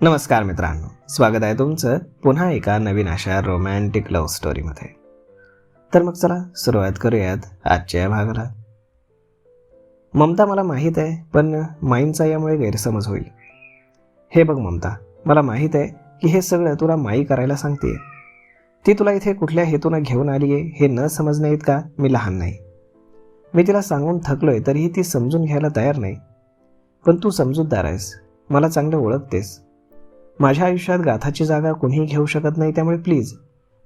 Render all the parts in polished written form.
नमस्कार मित्रांनो, स्वागत आहे तुमचं पुन्हा एका नवीन अशा रोमॅन्टिक लव्ह स्टोरीमध्ये. तर मग चला सुरुवात करूयात आजच्या या भागाला. ममता, मला माहीत आहे, पण माईंचा यामुळे गैरसमज होईल. हे बघ ममता, मला माहीत आहे की हे सगळं तुला माई करायला सांगते. ती तुला इथे कुठल्या हेतूनं घेऊन आली आहे हे न समजणे इतका मी लहान नाही. मी तिला सांगून थकलोय तरीही ती समजून घ्यायला तयार नाही. पण तू समजूतदार आहेस, मला चांगलं ओळखतेस. माझ्या आयुष्यात गाथाची जागा कुणीही घेऊ शकत नाही, त्यामुळे प्लीज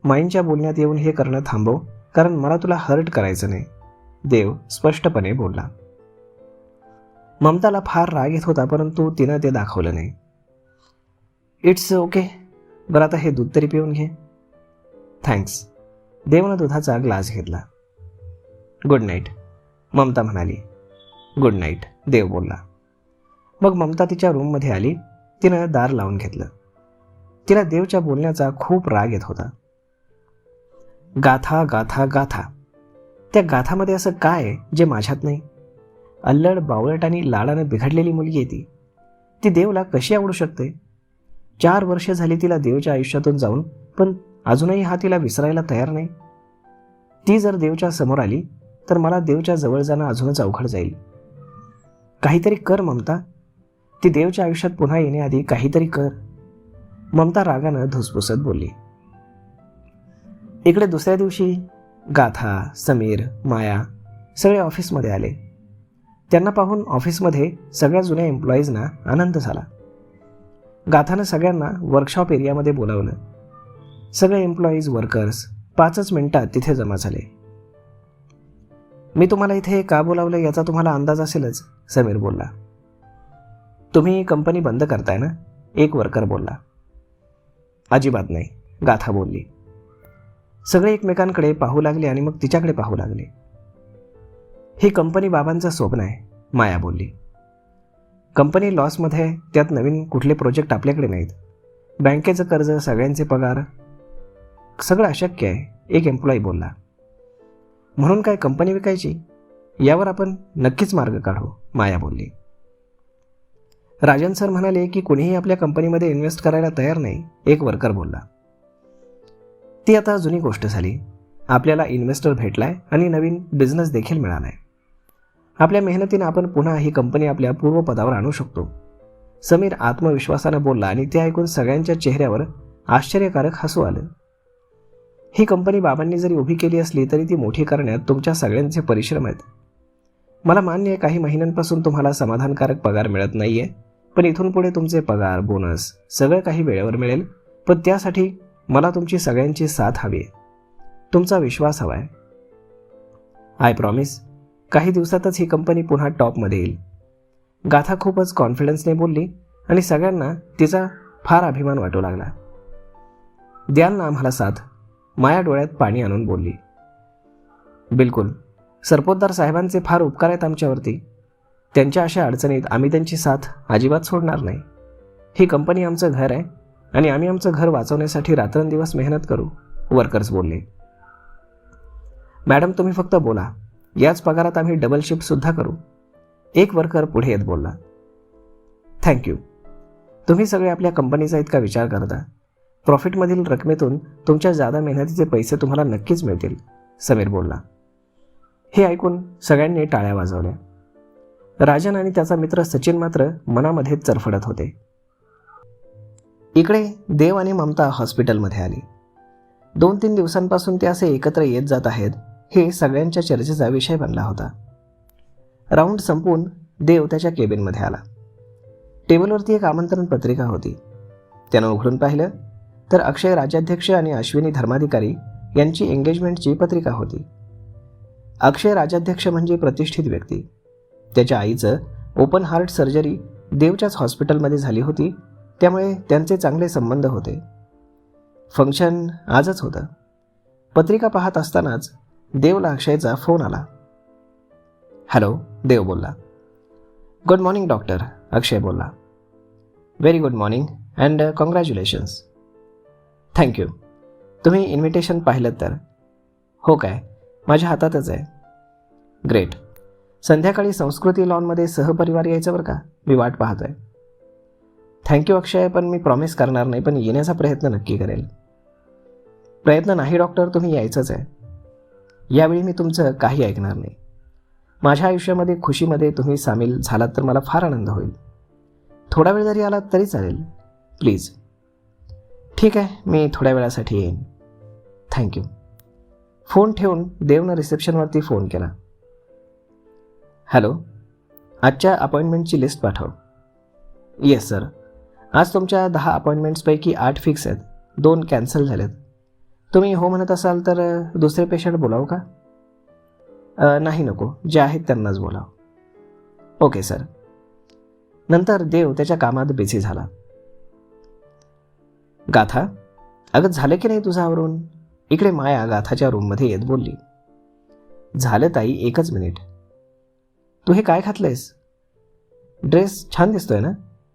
माईंच्या बोलण्यात येऊन हे करणं थांबव, कारण मला तुला हर्ट करायचं नाही, देव स्पष्टपणे बोलला. ममताला फार राग येत होता, परंतु तिनं ते दाखवलं नाही. इट्स ओके, बरं आता हे दूध तरी पिऊन घे. थँक्स. देवनं दुधाचा ग्लास घेतला. गुड नाईट, ममता म्हणाली. गुड नाईट, देव बोलला. मग ममता तिच्या रूममध्ये आली. तिनं दार लावून घेतलं. तिला देवच्या बोलण्याचा खूप राग येत होता. गाथा गाथा गाथा, त्या गाथामध्ये असं काय जे माझ्यात नाही? अल्लड, बावळट आणि लाडानं बिघडलेली मुलगी आहे ती. ती देवला कशी आवडू शकते? 4 वर्ष झाली तिला देवच्या आयुष्यातून जाऊन, पण अजूनही हा तिला विसरायला तयार नाही. ती जर देवच्या समोर आली तर मला देवच्या जवळ जाणं अजूनच अवघड जाईल. काहीतरी कर ममता, ती देवच्या आयुष्यात पुन्हा येण्याआधी काहीतरी कर, ममता रागानं धुसफुसत बोलली. इकडे दुसऱ्या दिवशी गाथा, समीर, माया सगळे ऑफिसमध्ये आले. त्यांना पाहून ऑफिसमध्ये सगळ्या जुन्या एम्प्लॉईजना आनंद झाला. गाथानं सगळ्यांना वर्कशॉप एरियामध्ये बोलावलं. सगळे एम्प्लॉईज, वर्कर्स 5च मिनिटात तिथे जमा झाले. मी तुम्हाला इथे का बोलावलं याचा तुम्हाला अंदाज असेलच, समीर बोलला. तुम्ही कंपनी बंद करताय ना, एक वर्कर बोलला. अजिबात नाही, गाथा बोलली. सगळे एकमेकांकडे पाहू लागले आणि मग तिच्याकडे पाहू लागले. ही कंपनी बाबांचं स्वप्न आहे, माया बोलली. कंपनी लॉसमध्ये आहे, त्यात नवीन कुठले प्रोजेक्ट आपल्याकडे नाहीत. बँकेचं कर्ज, सगळ्यांचे पगार, सगळं अशक्य आहे, एक एम्प्लॉई बोलला. म्हणून काय कंपनी विकायची? यावर आपण नक्कीच मार्ग काढू, माया बोलली. राजन सर म्हणाले की कोणीही आपल्या कंपनीमध्ये इन्व्हेस्ट करायला तयार नाही, एक वर्कर बोलला. ती आता जुनी गोष्ट झाली. आपल्याला इन्व्हेस्टर भेटलाय आणि नवीन बिझनेस देखील मिळालाय. आपल्या मेहनतीने आपण पुन्हा ही कंपनी आपल्या पूर्वपदावर आणू शकतो, समीर आत्मविश्वासानं बोलला आणि ते ऐकून सगळ्यांच्या चेहऱ्यावर आश्चर्यकारक हसू आलं. ही कंपनी बाबांनी जरी उभी केली असली तरी ती मोठी करण्यात तुमच्या सगळ्यांचे परिश्रम आहेत. मला मान्य आहे काही महिन्यांपासून तुम्हाला समाधानकारक पगार मिळत नाहीये, पण इथून पुढे तुमचे पगार, बोनस सगळं काही वेळेवर मिळेल. पण त्यासाठी मला तुमची सगळ्यांची साथ हवी आहे, तुमचा विश्वास हवा आहे. आय प्रॉमिस, काही दिवसातच ही कंपनी पुन्हा टॉपमध्ये येईल. गाथा खूपच कॉन्फिडन्सने बोलली आणि सगळ्यांना तिचा फार अभिमान वाटू लागला. द्याल ना आम्हाला साथ, माया डोळ्यात पाणी आणून बोलली. बिलकुल, सरपोतदार साहेबांचे फार उपकार आहेत आमच्यावरती. त्यांच्या अशा अडचणीत आम्ही त्यांची साथ अजिबात सोडणार नाही. ही कंपनी आमचं घर आहे आणि आम्ही आमचं घर वाचवण्यासाठी रात्रंदिवस मेहनत करू, वर्कर्स बोलले. मॅडम तुम्ही फक्त बोला, याच पगारात आम्ही डबल शिफ्टसुद्धा करू, एक वर्कर पुढे येत बोलला. थँक्यू, तुम्ही सगळे आपल्या कंपनीचा इतका विचार करता. प्रॉफिटमधील रकमेतून तुमच्या जादा मेहनतीचे पैसे तुम्हाला नक्कीच मिळतील, समीर बोलला. हे ऐकून सगळ्यांनी टाळ्या वाजवल्या. राजन आणि त्याचा मित्र सचिन मात्र मनामध्ये चरफडत होते. इकडे देव आणि ममता हॉस्पिटलमध्ये आली. 2-3 दिवसांपासून ते असे एकत्र येत जात आहेत हे सगळ्यांच्या चर्चेचा विषय बनला होता. राऊंड संपवून देव त्याच्या केबिनमध्ये आला. टेबलवरती एक आमंत्रण पत्रिका होती. त्यानं उघडून पाहिलं तर अक्षय राज्याध्यक्ष आणि अश्विनी धर्माधिकारी यांची एंगेजमेंटची पत्रिका होती. अक्षय राज्याध्यक्ष म्हणजे प्रतिष्ठित व्यक्ती. त्याच्या आईचं ओपन हार्ट सर्जरी देवच्याच हॉस्पिटलमध्ये झाली होती, त्यामुळे त्यांचे चांगले संबंध होते. फंक्शन आजच होतं. पत्रिका पाहत असतानाच देवला अक्षयचा फोन आला. हॅलो, देव बोलला. गुड मॉर्निंग डॉक्टर, अक्षय बोलला. Very good morning and congratulations. Thank you. तुम्ही इन्व्हिटेशन पाहिलं तर? हो काय, माझ्या हातातच आहे. ग्रेट. संध्याकाळी संस्कृती लॉनमध्ये सहपरिवार यायचं बरं का, मी वाट पाहतोय. थँक्यू अक्षय, पण मी प्रॉमिस करणार नाही, पण येण्याचा प्रयत्न नक्की करेल. प्रयत्न नाही डॉक्टर, तुम्ही यायचंच आहे. यावेळी मी तुमचं काही ऐकणार नाही. माझ्या आयुष्यामध्ये खुशीमध्ये तुम्ही सामील झालात तर मला फार आनंद होईल. थोडा वेळ जरी आलात तरी चालेल, प्लीज. ठीक आहे, मी थोड्या वेळासाठी येईन. थँक्यू. फोन ठेवून देवनं रिसेप्शनवरती फोन केला. हॅलो, आजच्या अपॉइंटमेंटची लिस्ट पाठव. Yes sir. आज तुमच्या 10 अपॉइंटमेंट्सपैकी 8 फिक्स आहेत, 2 कॅन्सल झालेत. तुम्ही हो म्हणत असाल तर दुसरे पेशंट बोलावू का? नाही नको, जे आहेत त्यांनाच बोलाव. Okay sir. नंतर देव त्याच्या कामात बिझी झाला. गाथा, अगं झालं की नाही तुझं आवरून? इकडे माया गाथाच्या रूममध्ये येत बोलली. झालं ताई, एकच मिनिट. तू हे काय घातलंयस? ड्रेस छान दिसतोय ना?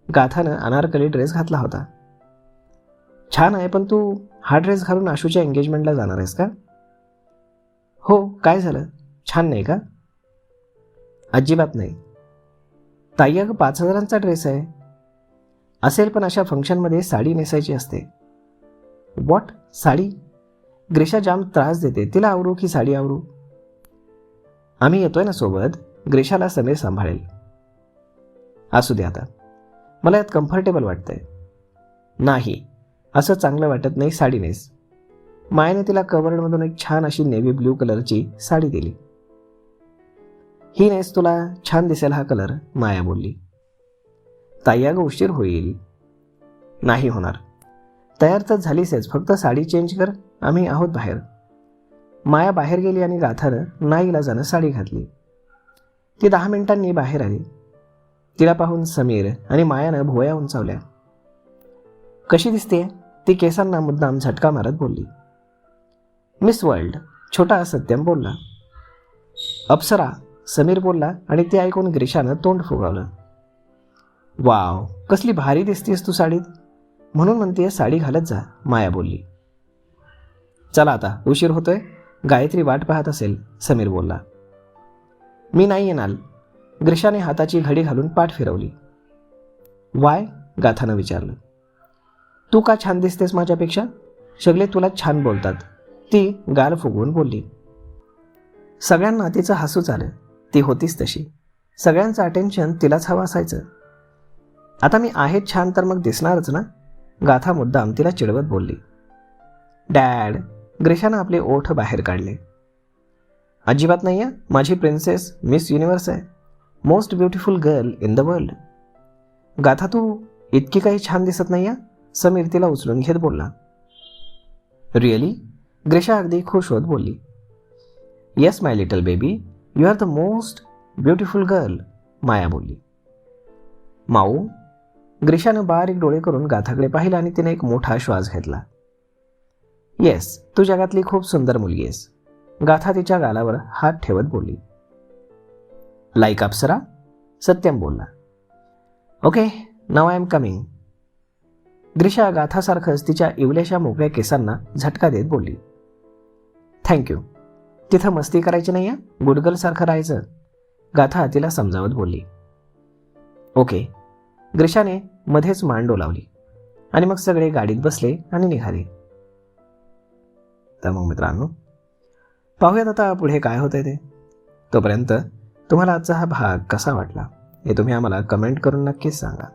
गाथानं अनारकली ड्रेस घातला होता. छान आहे, पण तू हा ड्रेस घालून आशूच्या एंगेजमेंटला जाणार आहेस का? हो, काय झालं? छान नाही का? अजिबात नाही. ताई अगं 5,000चा ड्रेस आहे. असेल, पण अशा फंक्शनमध्ये साडी नेसायची असते. व्हॉट? साडी? ग्रीशा जाम त्रास देते, तिला आवरू की साडी आवरू? आम्ही येतोय ना सोबत, ग्रीशाला समीर सांभाळेल. असू दे आता, मला यात कम्फर्टेबल वाटतंय. नाही, असं चांगलं वाटत नाही, साडी नेस. मायाने तिला कवर्डमधून एक छान अशी नेव्ही ब्ल्यू कलरची साडी दिली. ही नेस, तुला छान दिसेल हा कलर, माया बोलली. ताई अगं उशीर होईल. नाही होणार. तयार तर झालीसच, फक्त साडी चेंज कर, आम्ही आहोत बाहेर. माया बाहेर गेली आणि गाथानं नाईलाजानं साडी घातली. ती 10 मिनिटांनी बाहेर आली. तिला पाहून समीर आणि मायानं भुवया उंचावल्या. कशी दिसते? ती केसांना मुद्दाम झटका मारत बोलली. मिस वर्ल्ड, छोटा सत्यम बोलला. अप्सरा, समीर बोलला आणि ते ऐकून ग्रीशानं तोंड फुगवलं. वाव, कसली भारी दिसतीस तू साडीत. म्हणून म्हणते साडी घालत जा, माया बोलली. चला आता, उशीर होतोय, गायत्री वाट पाहत असेल, समीर बोलला. मी नाही येणार. ग्रीशाने हाताची घडी घालून पाठ फिरवली. वाय? गाथानं विचारलं. तू का छान दिसतेस माझ्यापेक्षा? सगळे तुला छान बोलतात, ती गाल फुगवून बोलली. सगळ्यांना तिचं हसूच आलं. ती होतीच तशी. सगळ्यांचं अटेन्शन तिलाच हवं असायचं. आता मी आहे छान तर मग दिसणारच ना? गाथा मुद्दाम तिला चिडवत बोलली. डॅड, ग्रीशानं आपले ओठ बाहेर काढले. अजिबात नाही आहे, माझी प्रिन्सेस मिस युनिव्हर्स आहे, most beautiful girl in the world. गाथा, तू इतकी काही छान दिसत नाही आहे, समीर तिला उचलून घेत बोलला. रिअली? ग्रीशा अगदी खुश होत बोलली. Yes my little baby, you are the most beautiful girl, Maya बोलली. माऊ? ग्रीशानं बारीक डोळे करून गाथाकडे पाहिलं आणि तिने एक मोठा श्वास घेतला. येस, तू जगातली खूप सुंदर मुलगी आहेस, गाथा तिच्या गालावर हात ठेवत बोलली. लाईक अप्सरा? सत्यम बोलला. Okay, now I am coming. Grisha गाथासारखंच तिच्या इवल्याशा मोकळ्या केसांना झटका देत बोलली. थँक्यू. तिथं मस्ती करायची नाही आहे, गुडगर्लसारखं राहायचं, गाथा तिला समजावत बोलली. ओके. ग्रीशाने मध्येच मान डोलावली आणि मग सगळे गाडीत बसले आणि निघाले. तर मग मित्रांनो, पाहूयात आता पुढे काय होतंय ते. तोपर्यंत तुम्हाला आजचा हा भाग कसा वाटला हे तुम्ही आम्हाला कमेंट करून नक्कीच सांगा.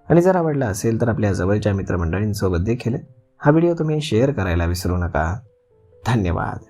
आणि जर आवडला असेल तर आपल्या जवळच्या मित्रमंडळींसोबत देखील हा व्हिडिओ तुम्ही शेअर करायला विसरू नका. धन्यवाद.